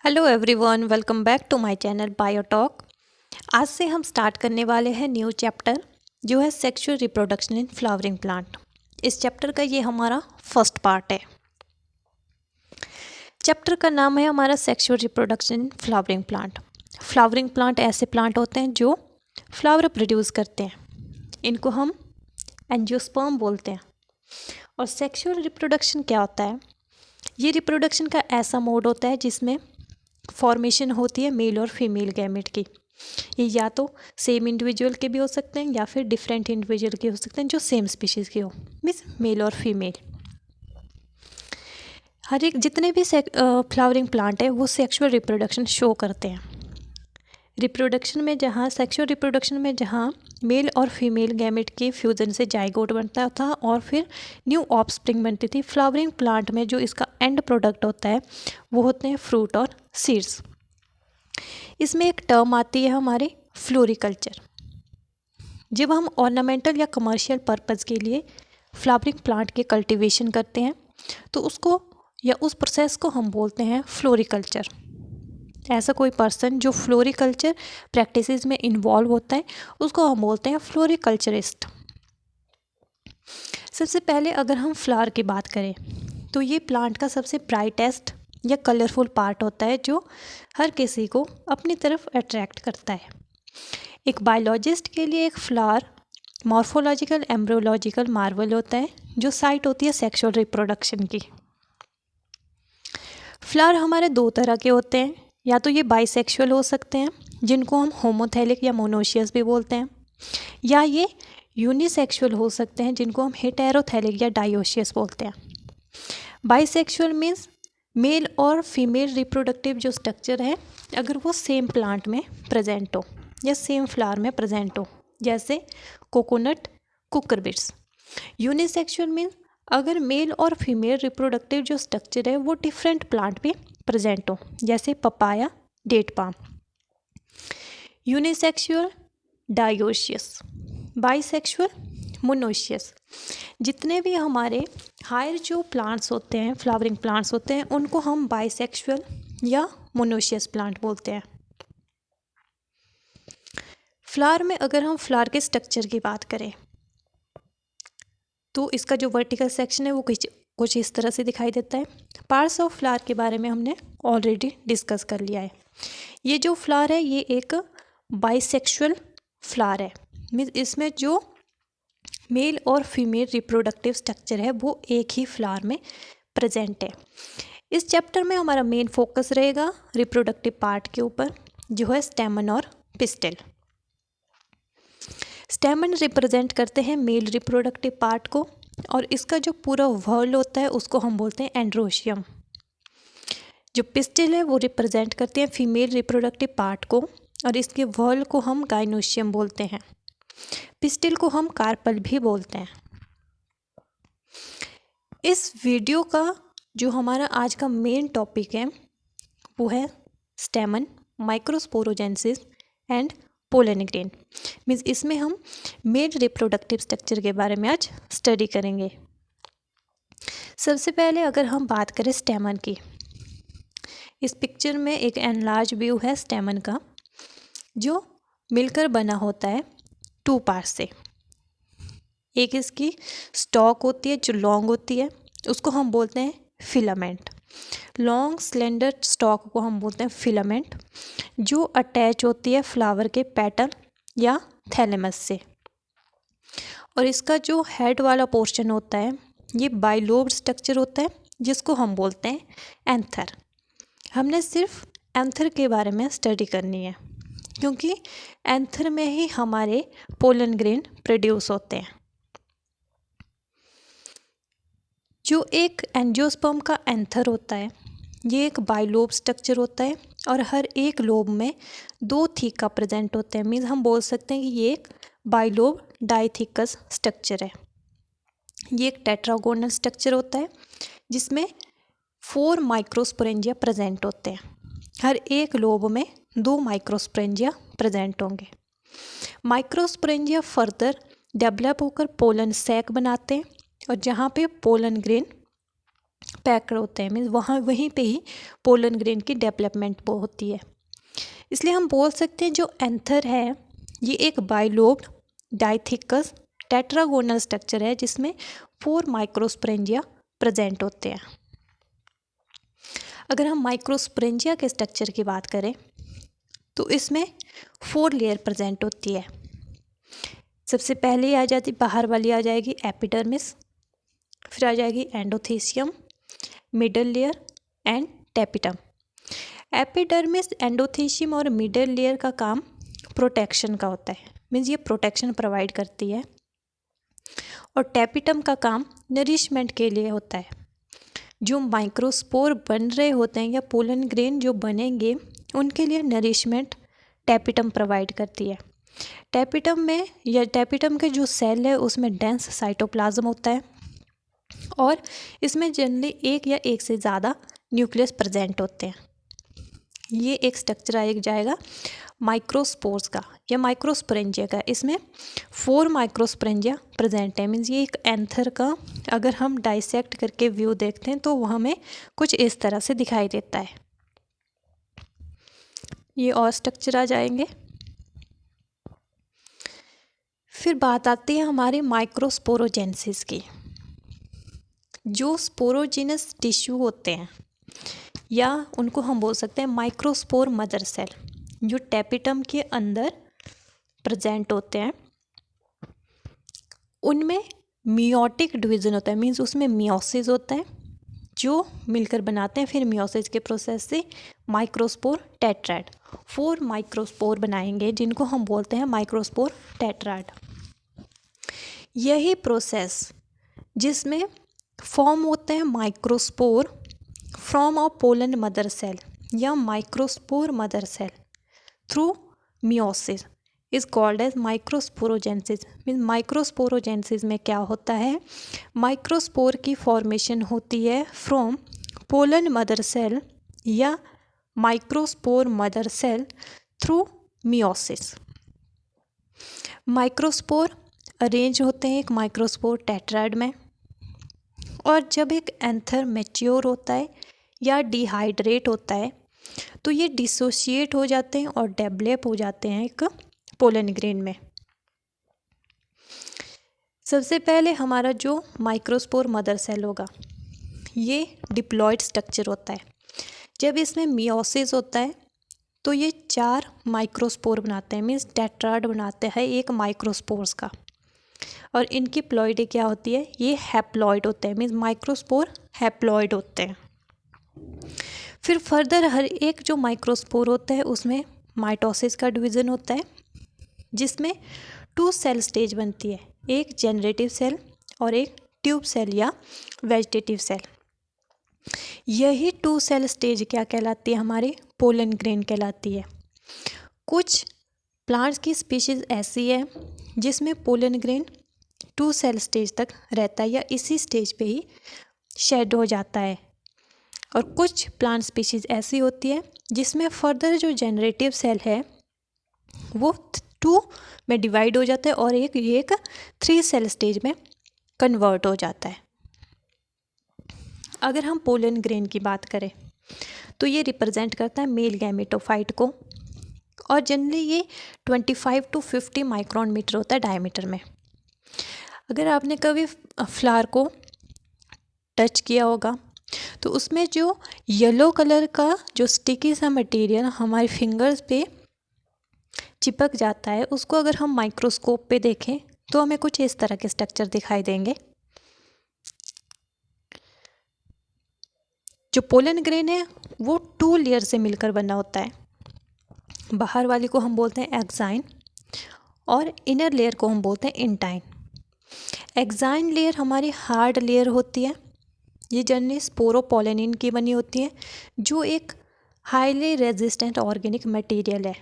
Hello everyone, welcome back to my channel BioTalk. आज से हम स्टार्ट करने वाले हैं न्यू चैप्टर जो है sexual reproduction in flowering plant. इस चैप्टर का ये हमारा फर्स्ट पार्ट है। चैप्टर का नाम है हमारा sexual reproduction in flowering plant. Flowering plant ऐसे प्लांट होते हैं जो फ्लावर प्रोड्यूस करते हैं। इनको हम एंजियोस्पर्म बोलते हैं। और सेक्सुअल रिप्रोडक्शन क्या होता है? ये रिप्रोडक्शन का ऐसा मोड होता है जिसमें फॉर्मेशन होती है मेल और फीमेल गैमेट की। ये या तो सेम इंडिविजुअल के भी हो सकते हैं या फिर डिफरेंट इंडिविजुअल के हो सकते हैं जो सेम स्पीशीज़ के हो, मीन्स मेल और फीमेल। हर एक जितने भी फ्लावरिंग प्लांट है वो सेक्सुअल रिप्रोडक्शन शो करते हैं। रिप्रोडक्शन में जहाँ सेक्सुअल रिप्रोडक्शन में जहाँ मेल और फीमेल गैमेट के फ्यूजन से जाइगोट बनता था और फिर न्यू ऑफस्प्रिंग बनती थी। फ्लावरिंग प्लांट में जो इसका एंड प्रोडक्ट होता है वो होते हैं फ्रूट और सीड्स। इसमें एक टर्म आती है हमारी फ्लोरिकल्चर। जब हम ऑर्नामेंटल या कमर्शियल पर्पज़ के लिए फ्लावरिंग प्लांट के कल्टीवेशन करते हैं तो उसको या उस प्रोसेस को हम बोलते हैं फ्लोरिकल्चर। ऐसा कोई पर्सन जो फ्लोरिकल्चर प्रैक्टिसेस में इन्वॉल्व होता है उसको हम बोलते हैं फ्लोरिकल्चरिस्ट। सबसे पहले अगर हम फ्लावर की बात करें तो ये प्लांट का सबसे ब्राइटेस्ट या कलरफुल पार्ट होता है जो हर किसी को अपनी तरफ अट्रैक्ट करता है। एक बायोलॉजिस्ट के लिए एक फ्लावर मॉर्फोलॉजिकल एम्ब्रियोलॉजिकल मार्वल होता है जो साइट होती है सेक्सुअल रिप्रोडक्शन की। फ्लावर हमारे दो तरह के होते हैं, या तो ये बाइसेक्सुअल हो सकते हैं जिनको हम होमोथैलिक या मोनोशियस भी बोलते हैं, या ये यूनिसेक्सुअल हो सकते हैं जिनको हम हेटेरोथैलिक या डायोशियस बोलते हैं। बाइसेक्सुअल मीन्स मेल और फीमेल रिप्रोडक्टिव जो स्ट्रक्चर है अगर वो सेम प्लांट में प्रेजेंट हो या सेम फ्लावर में प्रेजेंट हो, जैसे कोकोनट, कुकुरबिट्स। यूनिसेक्सुअल मीन्स अगर मेल और फीमेल रिप्रोडक्टिव जो स्ट्रक्चर है वो डिफरेंट प्लांट पे प्रेजेंट हो, जैसे papaya, date palm. Unisexual dioecious, bisexual monoecious. जितने भी हमारे हायर जो प्लांट्स होते हैं, फ्लावरिंग प्लांट्स होते हैं, उनको हम बाइसेक्सुअल या मोनोशियस प्लांट बोलते हैं। फ्लावर में अगर हम फ्लावर के स्ट्रक्चर की बात करें तो इसका जो वर्टिकल सेक्शन है वो कुछ इस तरह से दिखाई देता है। पार्ट्स ऑफ फ्लावर के बारे में हमने ऑलरेडी डिस्कस कर लिया है। ये जो फ्लावर है ये एक बाइसेक्सुअल फ्लावर है, मीन्स इसमें जो मेल और फीमेल रिप्रोडक्टिव स्ट्रक्चर है वो एक ही फ्लावर में प्रेजेंट है। इस चैप्टर में हमारा मेन फोकस रहेगा रिप्रोडक्टिव पार्ट के ऊपर जो है स्टेमन और पिस्टिल। स्टेमन रिप्रेजेंट करते हैं मेल रिप्रोडक्टिव पार्ट को और इसका जो पूरा व्हर्ल होता है उसको हम बोलते हैं एंड्रोशियम। जो पिस्टिल है वो रिप्रेजेंट करते हैं फीमेल रिप्रोडक्टिव पार्ट को और इसके व्हर्ल को हम गाइनोशियम बोलते हैं। पिस्टिल को हम कार्पल भी बोलते हैं। इस वीडियो का जो हमारा आज का मेन टॉपिक है वो है stamen, microsporogenesis and pollen grain. Means इसमें हम मेल रिप्रोडक्टिव स्ट्रक्चर के बारे में आज स्टडी करेंगे। सबसे पहले अगर हम बात करें स्टेमन की, इस पिक्चर में एक एनलार्ज व्यू है स्टेमन का जो मिलकर बना होता है टू पार्ट से। एक इसकी स्टॉक होती है जो लॉन्ग होती है, उसको हम बोलते हैं फिलामेंट। लॉन्ग स्लेंडर स्टॉक को हम बोलते हैं फिलामेंट, जो अटैच होती है फ्लावर के पेटल या थैलेमस से। और इसका जो हेड वाला पोर्शन होता है ये बाइलोब्ड स्ट्रक्चर होता है जिसको हम बोलते हैं एंथर। हमने सिर्फ एंथर के बारे में स्टडी करनी है क्योंकि एंथर में ही हमारे पोलन ग्रेन प्रोड्यूस होते हैं। जो एक एंजियोस्पर्म का एंथर होता है ये एक बाइलोब स्ट्रक्चर होता है और हर एक लोब में दो थीका प्रेजेंट होते हैं। मीन्स हम बोल सकते हैं कि ये एक बाइलोब डाइथिकस स्ट्रक्चर है। ये एक टेट्रागोनल स्ट्रक्चर होता है जिसमें 4 माइक्रोस्पोरेंजिया प्रेजेंट होते हैं। हर एक लोब में 2 माइक्रोस्पोरेंजिया प्रेजेंट होंगे। माइक्रोस्पोरेंजिया फर्दर डेवलप होकर पोलन सैक बनाते हैं और जहाँ पे पोलन ग्रेन पैक्ड होते हैं, मीन्स वहीं पे ही पोलन ग्रेन की डेवलपमेंट होती है। इसलिए हम बोल सकते हैं जो एंथर है ये एक बाइलोब्ड डाइथिकस टेट्रागोनल स्ट्रक्चर है जिसमें 4 माइक्रोस्पोरेंजिया प्रेजेंट होते हैं। अगर हम माइक्रोस्पोरेंजिया के स्ट्रक्चर की बात करें तो इसमें 4 लेयर प्रेजेंट होती है। सबसे पहले आ जाती बाहर वाली आ जाएगी एपिडर्मिस, फिर आ जाएगी endothecium, middle layer and tapetum. Epidermis, endothecium और मिडल लेयर का काम प्रोटेक्शन का होता है, मीन्स ये प्रोटेक्शन प्रोवाइड करती है, और टेपिटम का काम नरिशमेंट के लिए होता है। जो माइक्रोस्पोर बन रहे होते हैं या पोलन ग्रेन जो बनेंगे उनके लिए नरिशमेंट टेपिटम प्रोवाइड करती है। टेपिटम में या टेपिटम के जो सेल है उसमें डेंस साइटोप्लाज्म होता है और इसमें जनरली एक या एक से ज़्यादा न्यूक्लियस प्रेजेंट होते हैं। ये एक स्ट्रक्चर आ जाएगा माइक्रोस्पोर्स का या माइक्रोस्पोरेंजिया का। इसमें 4 माइक्रोस्पोरेंजिया प्रेजेंट है, मीन्स ये एक एंथर का अगर हम डाइसेक्ट करके व्यू देखते हैं तो वह हमें कुछ इस तरह से दिखाई देता है। ये और स्ट्रक्चर आ जाएंगे। फिर बात आती है हमारे माइक्रोस्पोरोजेनेसिस की। जो स्पोरोजिनस टिश्यू होते हैं या उनको हम बोल सकते हैं माइक्रोस्पोर मदर सेल जो टेपिटम के अंदर प्रेजेंट होते हैं, उनमें मियोटिक डिवीज़न होता है, मीन्स उसमें मियोसिस होता है जो मिलकर बनाते हैं फिर मियोसिस के प्रोसेस से माइक्रोस्पोर टेट्राड। 4 माइक्रोस्पोर बनाएंगे जिनको हम बोलते हैं माइक्रोस्पोर टेट्राड। यही प्रोसेस जिसमें फॉर्म होते हैं microspore from a pollen mother cell या microspore mother cell through meiosis is called as microsporogenesis. Means microsporogenesis में क्या होता है, माइक्रोस्पोर की फॉर्मेशन होती है फ्रॉम पोलन मदर सेल या microspore mother cell through meiosis. Microspore arrange होते हैं एक माइक्रोस्पोर टेट्राड में, और जब एक एंथर मैच्योर होता है या डिहाइड्रेट होता है तो ये डिसोशिएट हो जाते हैं और डेवलप हो जाते हैं एक पोलन ग्रेन में। सबसे पहले हमारा जो माइक्रोस्पोर मदर सेल होगा ये डिप्लॉयड स्ट्रक्चर होता है। जब इसमें मियोसिस होता है तो ये 4 माइक्रोस्पोर बनाते हैं, मीन्स टेट्राड बनाते हैं एक माइक्रोस्पोर्स का, और इनकी प्लॉइडी क्या होती है, ये हैप्लॉइड होते हैं, मीन्स माइक्रोस्पोर हैप्लॉइड होते हैं। फिर फर्दर हर एक जो माइक्रोस्पोर होता है उसमें माइटोसिस का डिवीज़न होता है जिसमें 2 सेल स्टेज बनती है, एक जनरेटिव सेल और एक ट्यूब सेल या वेजिटेटिव सेल। यही 2 सेल स्टेज क्या कहलाती है, हमारी पोलन ग्रेन कहलाती है। कुछ प्लांट्स की स्पीशीज़ ऐसी है जिसमें पोलन ग्रेन 2 सेल स्टेज तक रहता है या इसी स्टेज पे ही शेड हो जाता है, और कुछ प्लांट स्पीशीज़ ऐसी होती है जिसमें फर्दर जो जनरेटिव सेल है वो 2 में डिवाइड हो जाता है और एक 3 सेल स्टेज में कन्वर्ट हो जाता है। अगर हम पोलन ग्रेन की बात करें तो ये रिप्रेजेंट करता है मेल गैमेटोफाइट को, और जनरली ये 25 to 50 माइक्रोन मीटर होता है डायमीटर में। अगर आपने कभी फ्लावर को टच किया होगा तो उसमें जो येलो कलर का जो स्टिकी सा मटेरियल हमारे फिंगर्स पे चिपक जाता है, उसको अगर हम माइक्रोस्कोप पे देखें तो हमें कुछ इस तरह के स्ट्रक्चर दिखाई देंगे। जो पोलन ग्रेन है वो 2 लेयर से मिलकर बना होता है। बाहर वाली को हम बोलते हैं एक्साइन और इनर लेयर को हम बोलते हैं इंटाइन। एक्साइन लेयर हमारी हार्ड लेयर होती है, ये जनरली स्पोरोपोलेनिन की बनी होती है जो एक हाईली रेजिस्टेंट ऑर्गेनिक मटेरियल है।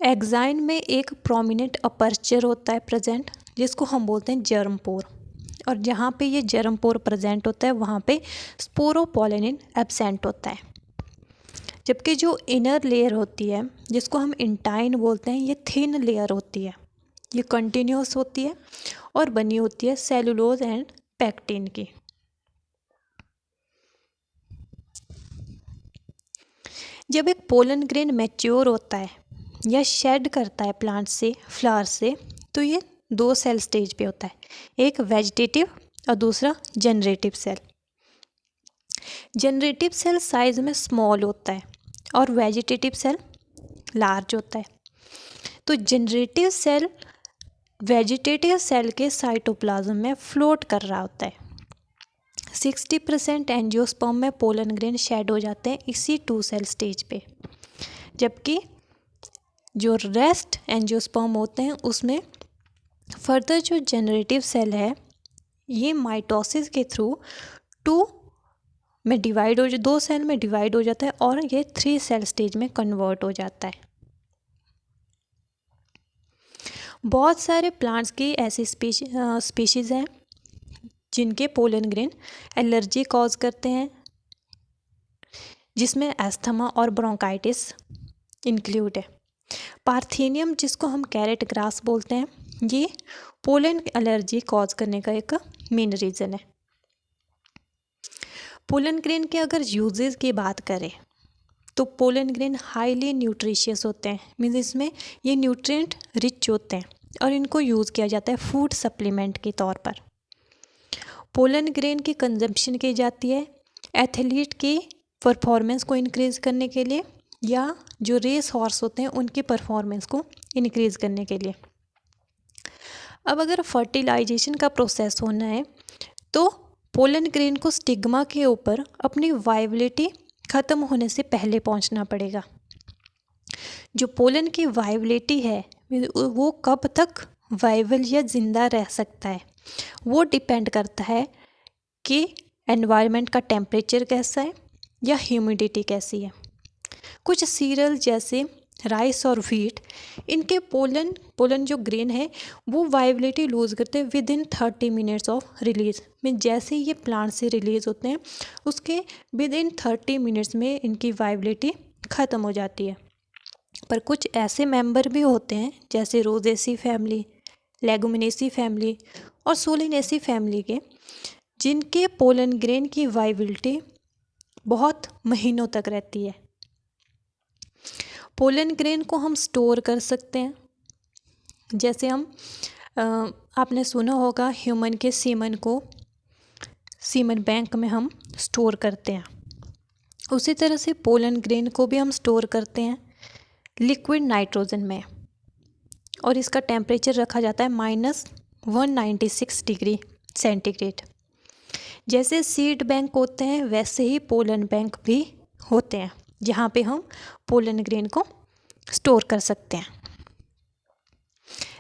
एक्साइन में एक प्रोमिनेंट अपर्चर होता है प्रेजेंट जिसको हम बोलते हैं जर्म पोर, और जहाँ पे ये जर्म पोर प्रेजेंट होता है वहाँ पे स्पोरोपोलेनिन एब्सेंट होता है। जबकि जो इनर लेयर होती है जिसको हम इंटाइन बोलते हैं ये थिन लेयर होती है, ये कंटिन्यूस होती है और बनी होती है सेलुलोज एंड पैक्टिन की। जब एक पोलन ग्रेन मैच्योर होता है या शेड करता है प्लांट से, फ्लावर से, तो ये 2 सेल स्टेज पे होता है, एक वेजिटेटिव और दूसरा generative cell. Generative cell size में स्मॉल होता है और वेजिटेटिव सेल लार्ज होता है। तो जनरेटिव सेल वेजिटेटिव सेल के साइटोप्लाज्म में फ्लोट कर रहा होता है। 60% एंजियोस्पर्म में पोलन ग्रेन शेड हो जाते हैं इसी 2 सेल स्टेज पे, जबकि जो रेस्ट एंजियोस्पर्म होते हैं उसमें फर्दर जो जनरेटिव सेल है ये माइटोसिस के थ्रू 2 सेल में डिवाइड हो जाता है और ये 3 सेल स्टेज में कन्वर्ट हो जाता है। बहुत सारे प्लांट्स की ऐसी स्पीशीज़ हैं जिनके पोलन ग्रेन एलर्जी कॉज करते हैं, जिसमें एस्थमा और ब्रोंकाइटिस इंक्लूड है। पार्थेनियम, जिसको हम कैरेट ग्रास बोलते हैं, ये पोलन एलर्जी कॉज करने का एक मेन रीज़न है। पोलन ग्रेन के अगर यूजेस की बात करें तो पोलन ग्रेन हाईली न्यूट्रिशियस होते हैं, मीन्स इसमें ये न्यूट्रिएंट रिच होते हैं और इनको यूज़ किया जाता है फूड सप्लीमेंट के तौर पर। पोलन ग्रेन की कंजम्पशन की जाती है एथलीट की परफॉर्मेंस को इंक्रीज़ करने के लिए या जो रेस हॉर्स होते हैं उनकी परफॉर्मेंस को इंक्रीज़ करने के लिए। अब अगर फर्टिलाइजेशन का प्रोसेस होना है तो पोलन ग्रेन को स्टिग्मा के ऊपर अपनी वाइबिलिटी ख़त्म होने से पहले पहुंचना पड़ेगा। जो पोलन की वाइबिलिटी है वो कब तक वाइबल या ज़िंदा रह सकता है वो डिपेंड करता है कि एनवायरनमेंट का टेम्परेचर कैसा है या ह्यूमिडिटी कैसी है। कुछ सीरियल जैसे राइस और व्हीट, इनके पोलन जो ग्रेन है वो वाइबिलिटी लूज़ करते हैं with in 30 minutes of release में। जैसे ये प्लांट से रिलीज़ होते हैं उसके विद इन 30 मिनट्स में इनकी वाइबिलिटी ख़त्म हो जाती है। पर कुछ ऐसे मेंबर भी होते हैं जैसे रोजेसी फैमिली, लेगुमिनेसी फैमिली और सोलिनेसी फैमिली के, जिनके पोलन ग्रेन की वाइबिलिटी बहुत महीनों तक रहती है। पोलन ग्रेन को हम स्टोर कर सकते हैं, जैसे आपने सुना होगा ह्यूमन के सीमन को सीमन बैंक में हम स्टोर करते हैं, उसी तरह से पोलन ग्रेन को भी हम स्टोर करते हैं लिक्विड नाइट्रोजन में, और इसका टेम्परेचर रखा जाता है -196 डिग्री सेंटीग्रेड। जैसे सीड बैंक होते हैं वैसे ही पोलन बैंक भी होते हैं जहाँ पे हम पोलन ग्रेन को स्टोर कर सकते हैं।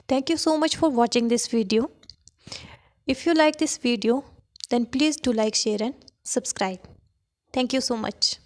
Thank you so much for watching this video. If you like this video, then please do like, share and subscribe. Thank you so much.